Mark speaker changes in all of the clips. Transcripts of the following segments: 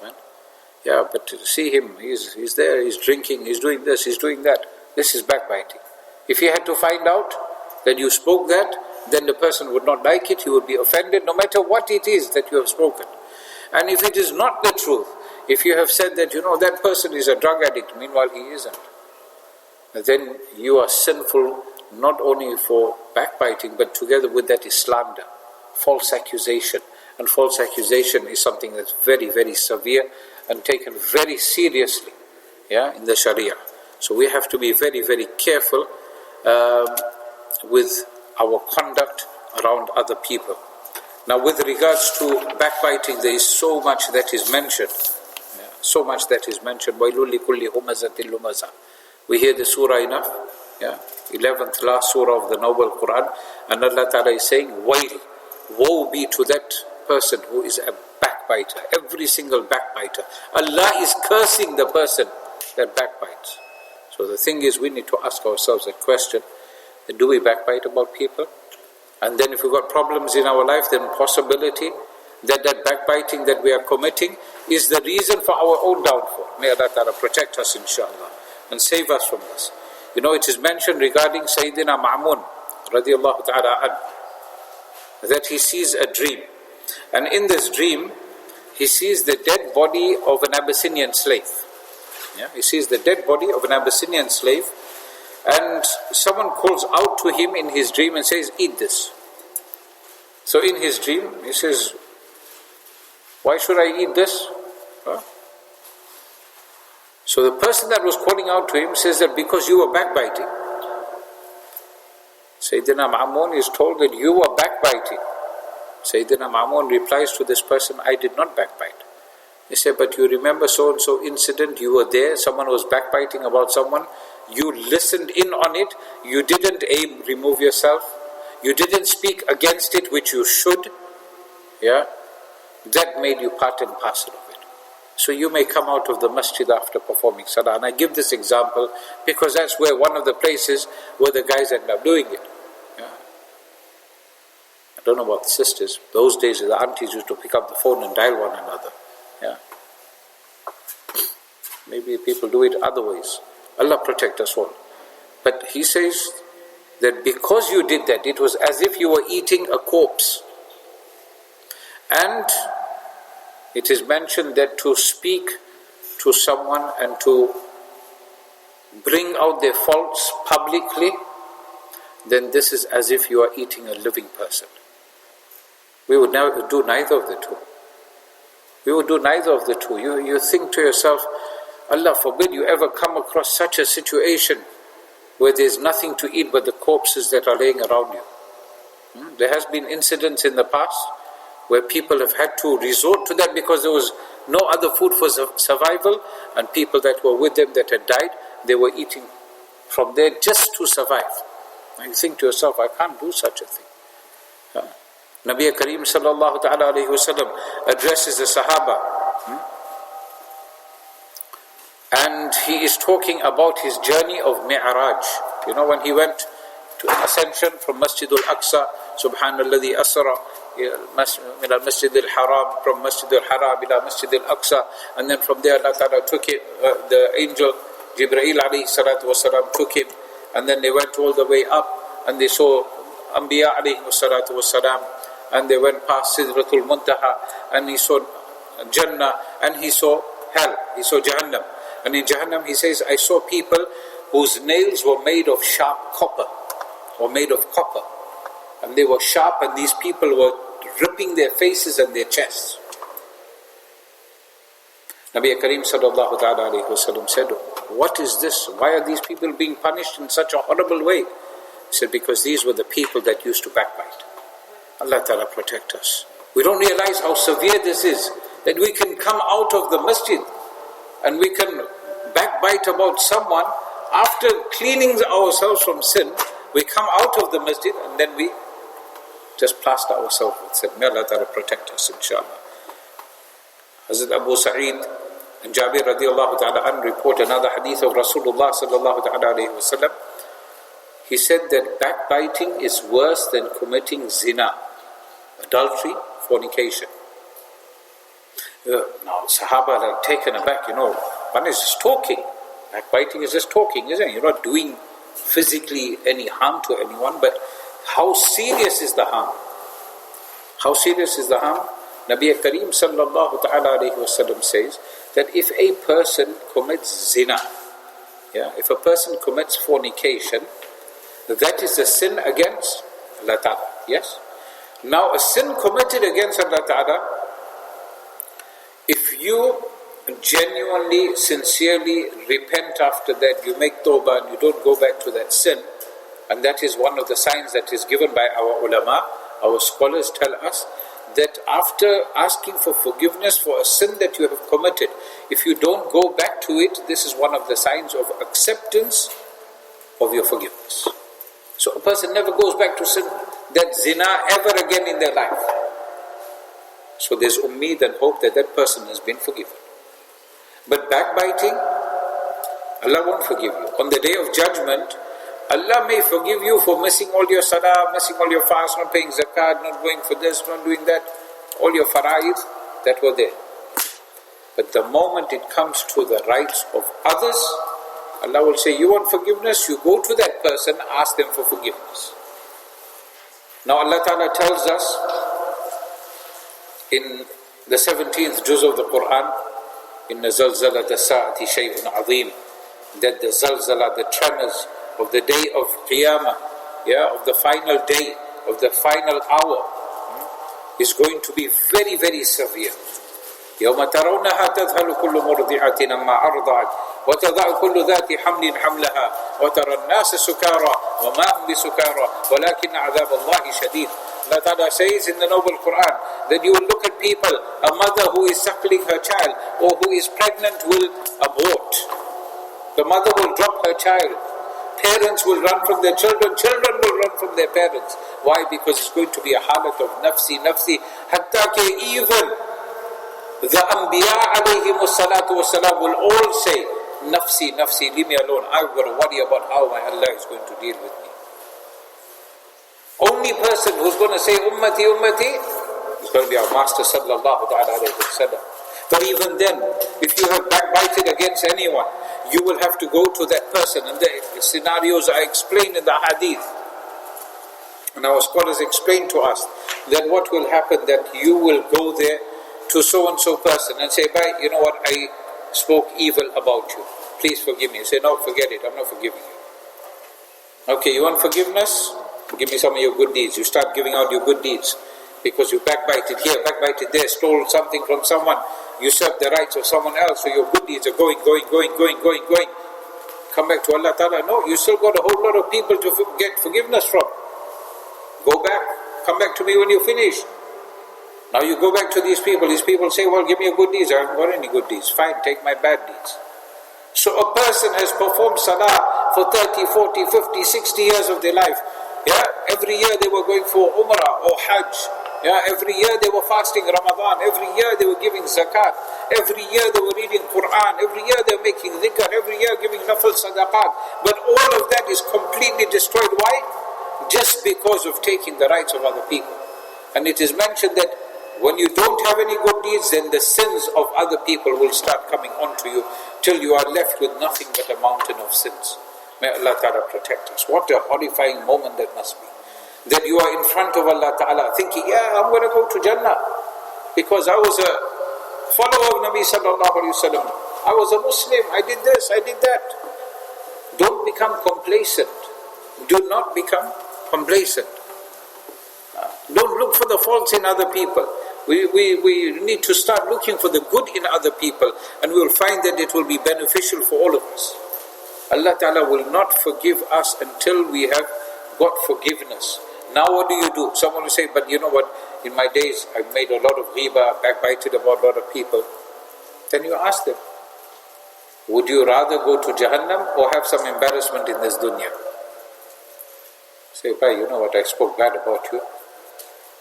Speaker 1: man. Yeah, but see him, he's there, he's drinking, he's doing this, he's doing that. This is backbiting. If he had to find out that you spoke that, then the person would not like it, he would be offended, no matter what it is that you have spoken. And if it is not the truth, if you have said that, that person is a drug addict, meanwhile he isn't, then you are sinful not only for backbiting, but together with that is slander, false accusation. And false accusation is something that's very, very severe and taken very seriously, in the Sharia. So we have to be very, very careful with our conduct around other people. Now, with regards to backbiting, there is so much that is mentioned. So much that is mentioned. وَيْلٌ لِكُلِّ هُمَزَةٍ لُمَزَةٍ. We hear the surah enough. 11th last surah of the Noble Qur'aan. And Allah Ta'ala is saying, Wail, woe be to that person who is a backbiter. Every single backbiter. Allah is cursing the person that backbites. So the thing is, we need to ask ourselves that question. Do we backbite about people? And then if we've got problems in our life, then possibility that backbiting that we are committing is the reason for our own downfall. May Allah Ta'ala protect us, inshallah, and save us from this. It is mentioned regarding Sayyidina Ma'mun, radiallahu ta'ala anhu, that he sees a dream. And in this dream, he sees the dead body of an Abyssinian slave. He sees the dead body of an Abyssinian slave, and someone calls out to him in his dream and says, eat this. So in his dream, he says, why should I eat this? So the person that was calling out to him says that because you were backbiting. Sayyidina Ma'mun is told that you were backbiting. Sayyidina Ma'mun replies to this person, I did not backbite. He said, but you remember so-and-so incident, you were there, someone was backbiting about someone, you listened in on it, you didn't remove yourself, you didn't speak against it, which you should, that made you part and parcel of it. So you may come out of the masjid after performing salah. And I give this example because that's where one of the places where the guys end up doing it. I don't know about the sisters. Those days the aunties used to pick up the phone and dial one another. Maybe people do it other ways. Allah protect us all. But he says that because you did that, it was as if you were eating a corpse. And it is mentioned that to speak to someone and to bring out their faults publicly, then this is as if you are eating a living person. We would now do neither of the two. We would do neither of the two. You think to yourself, Allah forbid you ever come across such a situation where there's nothing to eat but the corpses that are laying around you. There has been incidents in the past where people have had to resort to that because there was no other food for survival, and people that were with them that had died, they were eating from there just to survive. And you think to yourself, I can't do such a thing. Nabi Kareem sallallahu ta'ala alayhi wa sallam addresses the Sahaba, and he is talking about his journey of Mi'raj. When he went to ascension from Masjid al-Aqsa, Subhanalladhi asra min al-Masjid al-Haram, from Masjid al-Haram ila Masjid al-Aqsa, and then from there Allah Ta'ala took him, the angel Jibreel alayhi salatu wasalam took him, and then they went all the way up, and they saw Anbiya alayhi salatu wasalam, and they went past Sidratul Muntaha, and he saw Jannah, and he saw hell, he saw Jahannam. And in Jahannam he says, I saw people whose nails were made of sharp copper, or made of copper. And they were sharp, and these people were ripping their faces and their chests. Nabi Kareem sallallahu ta'ala alayhi wa sallam said, what is this? Why are these people being punished in such a horrible way? He said, because these were the people that used to backbite. Allah Ta'ala protect us. We don't realize how severe this is, that we can come out of the masjid and we can backbite about someone. After cleaning ourselves from sin, we come out of the masjid and then we just plaster ourselves with sin. May Allah Ta'ala protect us, inshallah. Hazrat Abu Sa'id and Jabir radiallahu ta'ala an report another hadith of Rasulullah sallallahu ta'ala alayhi wa sallam. He said that backbiting is worse than committing zina, adultery, fornication. Now, Sahaba are taken aback, one is just talking. Backbiting is just talking, isn't it? You're not doing physically any harm to anyone, but how serious is the harm? How serious is the harm? Nabi Kareem sallallahu ta'ala alayhi wa sallam says that if a person commits zina, if a person commits fornication, that is a sin against Allah Ta'ala. Yes? Now a sin committed against Allah Ta'ala, if you genuinely, sincerely repent after that, you make tawbah and you don't go back to that sin, and that is one of the signs that is given by our ulama, our scholars tell us, that after asking for forgiveness for a sin that you have committed, if you don't go back to it, this is one of the signs of acceptance of your forgiveness. So a person never goes back to sin, that zina ever again in their life. So there's ummeed and hope that that person has been forgiven. But backbiting, Allah won't forgive you. On the day of judgment, Allah may forgive you for missing all your salah, missing all your fast, not paying zakat, not going for this, not doing that, all your fara'id that were there. But the moment it comes to the rights of others, Allah will say, you want forgiveness? You go to that person, ask them for forgiveness. Now Allah Ta'ala tells us in the 17th juz of the Qur'an, إِنَّ زَلْزَلَةَ السَّاعَةِ شَيْءٌ عَظِيمٌ, that the zalzala, the tremors of the day of Qiyamah, of the final day, of the final hour, is going to be very, very severe. يَوْمَ تَرَوْنَهَا تَذْهَلُ كُلُّ مُرْضِعَةٍ أَمَّا أَرْضَعَتْ وَتَضَعُ كُلُّ ذَاتِ حَمْلٍ حَمْلَهَا وَتَرَى النَّاسَ سُكَارَى وَمَا هُمْ بِسُكَارَى وَلَكِنَّ عَذَابَ اللَّهِ شَدِيدٌ. Allah Ta'ala says in the Noble Qur'an that you will look at people, a mother who is suckling her child or who is pregnant will abort. The mother will drop her child. Parents will run from their children. Children will run from their parents. Why? Because it's going to be a halat of nafsi, nafsi. Hatta ke even the Anbiya alayhimus salatu wassalam will all say, nafsi, nafsi, leave me alone. I've got to worry about how my Allah is going to deal with me. Only person who's going to say ummati, ummati is going to be our Master sallallahu ta'ala alayhi wa sallam. But even then, if you have backbited against anyone, you will have to go to that person, and the scenarios are explained in the hadith. And our scholars explain to us that what will happen, that you will go there to so-and-so person and say, "Bhai, you know what, I spoke evil about you. Please forgive me." You say, "No, forget it, I'm not forgiving you." Okay, you want forgiveness? Give me some of your good deeds. You start giving out your good deeds. Because you backbited here, backbited there, stole something from someone, usurped the rights of someone else, so your good deeds are going. Come back to Allah Ta'ala. No, you still got a whole lot of people to get forgiveness from. Go back, come back to me when you finish. Now you go back to these people say, "Well, give me your good deeds." I haven't got any good deeds. Fine, take my bad deeds. So a person has performed salah for 30, 40, 50, 60 years of their life. Every year they were going for Umrah or Hajj. Every year they were fasting Ramadan. Every year they were giving zakat. Every year they were reading Qur'an. Every year they were making dhikr. Every year giving nafal sadaqat. But all of that is completely destroyed. Why? Just because of taking the rights of other people. And it is mentioned that when you don't have any good deeds, then the sins of other people will start coming onto you till you are left with nothing but a mountain of sins. May Allah Ta'ala protect us. What a horrifying moment that must be. That you are in front of Allah Ta'ala thinking, I'm going to go to Jannah because I was a follower of Nabi Sallallahu Alaihi Wasallam. I was a Muslim, I did this, I did that. Don't become complacent. Do not become complacent. Don't look for the faults in other people. We need to start looking for the good in other people, and we will find that it will be beneficial for all of us. Allah Ta'ala will not forgive us until we have got forgiveness. Now what do? Someone will say, "But you know what, in my days I've made a lot of ghibah, backbited about a lot of people." Then you ask them, would you rather go to Jahannam or have some embarrassment in this dunya? Say, "Bhai, you know what, I spoke bad about you."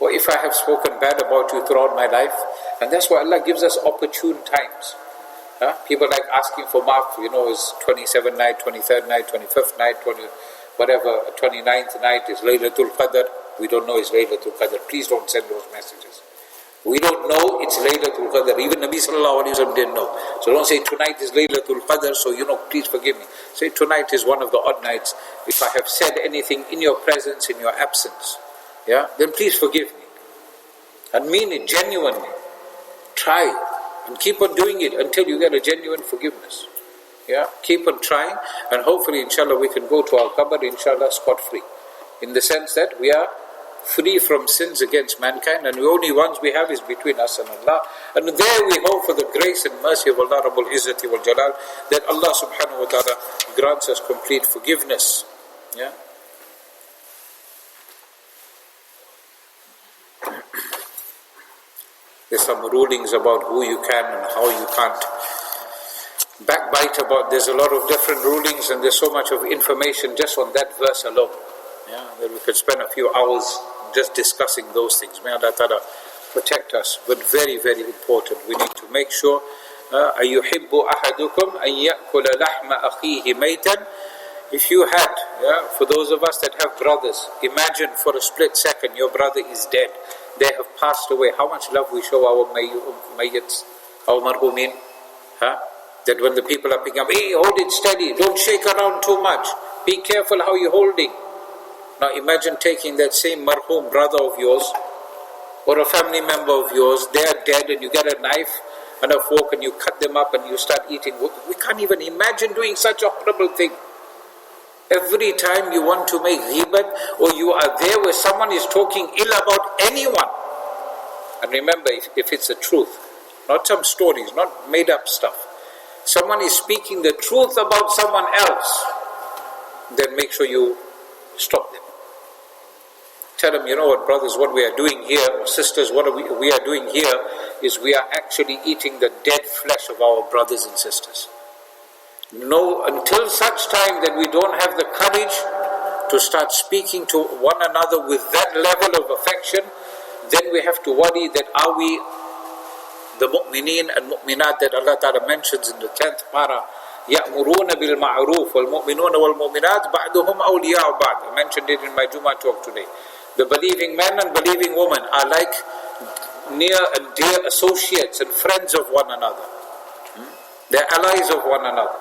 Speaker 1: Or if I have spoken bad about you throughout my life, and that's why Allah gives us opportune times. People like asking for mark, is 27th night, 23rd night, 25th night, 29th night is Laylatul Qadr. We don't know it's Laylatul Qadr. Please don't send those messages. We don't know it's Laylatul Qadr. Even Nabi sallallahu alayhi wa sallam didn't know. So don't say tonight is Laylatul Qadr, so please forgive me. Say tonight is one of the odd nights. If I have said anything in your presence, in your absence, then please forgive me. And mean it genuinely. Try and keep on doing it until you get a genuine forgiveness. Keep on trying, and hopefully inshallah we can go to our qabr inshallah scot-free. In the sense that we are free from sins against mankind, and the only ones we have is between us and Allah. And there we hope for the grace and mercy of Allah Rabbul Izzati wal Jalal, that Allah subhanahu wa ta'ala grants us complete forgiveness. There's some rulings about who you can and how you can't backbite about. There's a lot of different rulings, and there's so much of information just on that verse alone. That we could spend a few hours just discussing those things. May Allah Ta'ala protect us. But very, very important. We need to make sure أَيُحِبُّ أَحَدُكُمْ أَن يَأْكُلَ لَحْمَ أَخِيهِ مَيْتًا. If you had, for those of us that have brothers, imagine for a split second your brother is dead. They have passed away. How much love we show our mayyits, our marhumin? That when the people are picking up, hey, hold it steady, don't shake around too much, be careful how you're holding. Now imagine taking that same marhum brother of yours, or a family member of yours, they are dead, and you get a knife and a fork and you cut them up and you start eating. We can't even imagine doing such a horrible thing. Every time you want to make ghibat, or you are there where someone is talking ill about anyone, and remember, if it's the truth, not some stories, not made up stuff, someone is speaking the truth about someone else, then make sure you stop them. Tell them, you know what, brothers, what we are doing here, or sisters, what we are doing here is we are actually eating the dead flesh of our brothers and sisters. No, until such time that we don't have the courage to start speaking to one another with that level of affection, then we have to worry that are we the mu'mineen and mu'minat that Allah Ta'ala mentions in the 10th para, يَأْمُرُونَ بِالْمَعْرُوفِ وَالْمُؤْمِنُونَ وَالْمُؤْمِنَاتِ بَعْدُهُمْ أَوْلِيَاءُ بَعْدٍ. I mentioned it in my Jummah talk today. The believing men and believing women are like near and dear associates and friends of one another. They're allies of one another.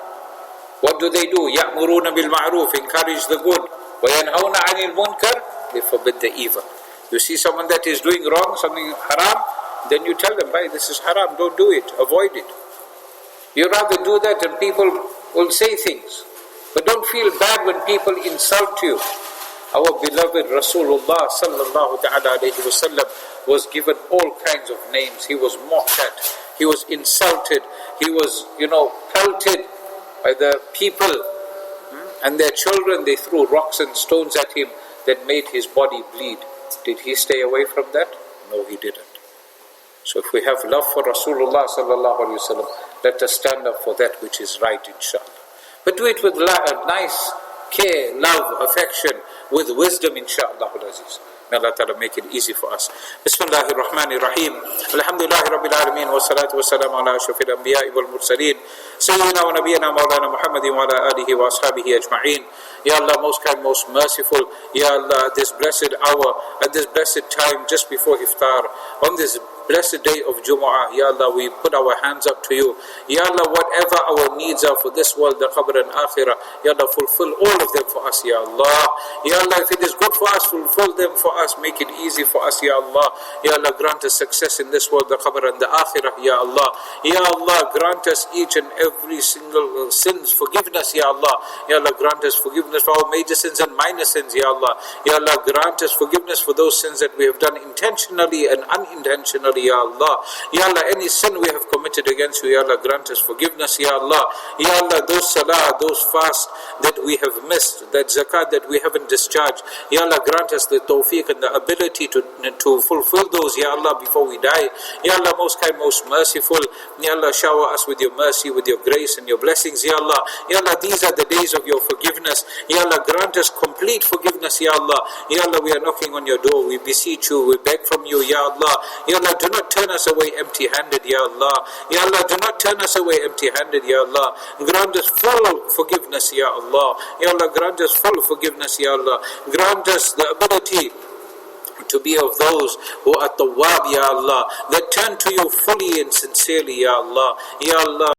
Speaker 1: What do? يَأْمُرُونَ بِالْمَعْرُوفِ, encourage the good. وَيَنْهَوْنَ عَنِ الْمُنْكَرِ, they forbid the evil. You see someone that is doing wrong, something haram, then you tell them, hey, this is haram, don't do it, avoid it. You rather do that and people will say things. But don't feel bad when people insult you. Our beloved Rasulullah sallallahu ta'ala alayhi wa sallam was given all kinds of names. He was mocked at, he was insulted, he was, pelted by the people. And their children, they threw rocks and stones at him that made his body bleed. Did he stay away from that? No, he didn't. So if we have love for Rasulullah sallallahu alayhi wa sallam, let us stand up for that which is right, inshallah. But do it with nice care, love, affection, with wisdom, inshallah al-Aziz. May Allah Ta'ala make it easy for us. Bismillahir Rahmanir Rahim. Alhamdulillahi Rabbil Alameen. Wa salatu wa salamu ala ashrafil anbiya'i wal mursaleen. Sayyidina wa nabiyyina Mawlana Muhammadin wa ala alihi wa ashabihi ajma'een. Ya Allah, most kind, most merciful. Ya Allah, this blessed hour, at this blessed time, just before iftar, on this blessed day of Jumu'ah, Ya Allah, we put our hands up to you. Ya Allah, whatever our needs are for this world, the qabr and akhirah, Ya Allah, fulfill all of them for us, Ya Allah. Ya Allah, if it is good for us, fulfill them for us, make it easy for us, Ya Allah. Ya Allah, grant us success in this world, the qabr and the akhirah, Ya Allah. Ya Allah, grant us each and every single sins forgiveness, Ya Allah. Ya Allah, grant us forgiveness for our major sins and minor sins, Ya Allah. Ya Allah, grant us forgiveness for those sins that we have done intentionally and unintentionally, Ya Allah. Ya Allah, any sin we have committed against you, Ya Allah, grant us forgiveness, Ya Allah. Ya Allah, those salah, those fast that we have missed, that zakat that we haven't discharged, Ya Allah, grant us the tawfiq and the ability to fulfill those, Ya Allah, before we die. Ya Allah, most kind, most merciful, Ya Allah, shower us with your mercy, with your grace and your blessings, Ya Allah. Ya Allah, these are the days of your forgiveness. Ya Allah, grant us complete forgiveness, Ya Allah. Ya Allah, we are knocking on your door, we beseech you, we beg from you, Ya Allah. Ya Allah, do not turn us away empty-handed, Ya Allah. Ya Allah, do not turn us away empty-handed, Ya Allah. Grant us full forgiveness, Ya Allah. Ya Allah, grant us full forgiveness, Ya Allah. Grant us the ability to be of those who are tawwab, Ya Allah, that turn to you fully and sincerely, Ya Allah. Ya Allah,